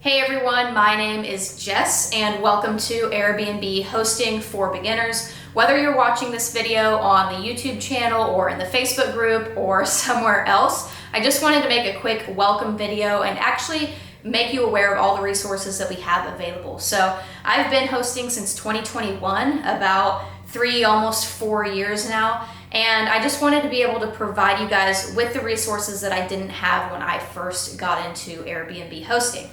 Hey everyone, my name is Jess and welcome to Airbnb Hosting for Beginners. Whether you're watching this video on the YouTube channel or in the Facebook group or somewhere else, I just wanted to make a quick welcome video and actually make you aware of all the resources that we have available. So I've been hosting since 2021, about almost 4 years now. And I just wanted to be able to provide you guys with the resources that I didn't have when I first got into Airbnb hosting.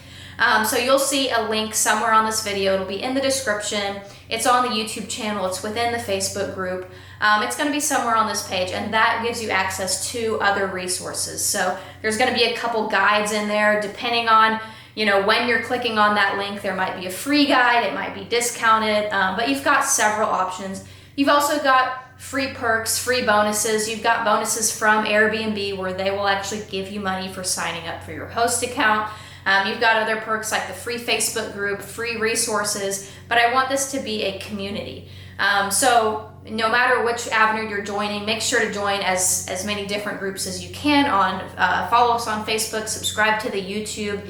So you'll see a link somewhere on this video. It'll be in the description. It's on the YouTube channel. It's within the Facebook group. It's going to be somewhere on this page, and that gives you access to other resources. So there's going to be a couple guides in there. Depending on when you're clicking on that link, there might be a free guide. It might be discounted, but you've got several options. You've also got free perks, free bonuses. You've got bonuses from Airbnb where they will actually give you money for signing up for your host account. You've got other perks like the free Facebook group, free resources, but I want this to be a community. So no matter which avenue you're joining, make sure to join as many different groups as you can. Follow us on Facebook, subscribe to the YouTube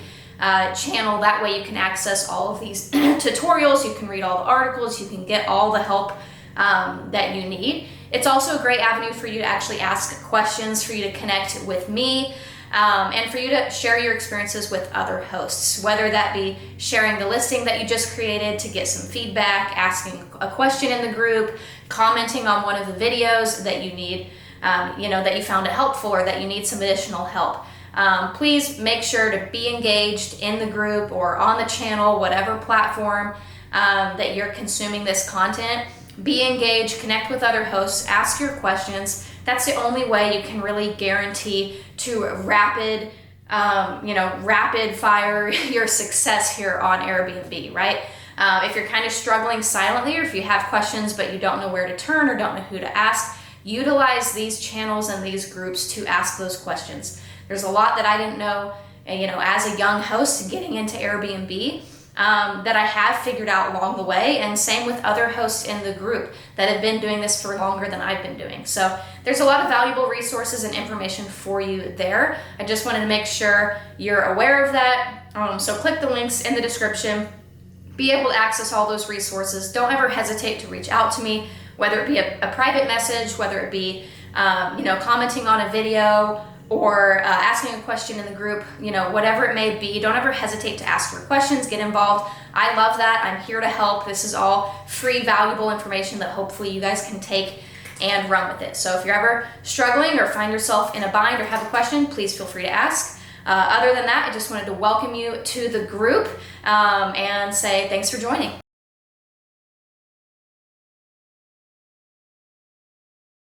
channel. That way you can access all of these tutorials, you can read all the articles, you can get all the help that you need. It's also a great avenue for you to actually ask questions, for you to connect with me, and for you to share your experiences with other hosts, whether that be sharing the listing that you just created to get some feedback, asking a question in the group, commenting on one of the videos that you need, that you found it helpful or that you need some additional help. Please make sure to be engaged in the group or on the channel, whatever platform that you're consuming this content. Be engaged, connect with other hosts, ask your questions. That's the only way you can really guarantee to rapid fire your success here on Airbnb, right? If you're kind of struggling silently, or if you have questions but you don't know where to turn or don't know who to ask, utilize these channels and these groups to ask those questions. There's a lot that I didn't know, as a young host getting into Airbnb. That I have figured out along the way, and same with other hosts in the group that have been doing this for longer than I've been doing. So there's a lot of valuable resources and information for you there. I just wanted to make sure you're aware of that. So click the links in the description. Be able to access all those resources. Don't ever hesitate to reach out to me, whether it be a private message, whether it be commenting on a video, or asking a question in the group, whatever it may be. Don't ever hesitate to ask your questions, get involved. I love that. I'm here to help. This is all free, valuable information that hopefully you guys can take and run with it. So if you're ever struggling or find yourself in a bind or have a question, please feel free to ask. Other than that, I just wanted to welcome you to the group and say thanks for joining.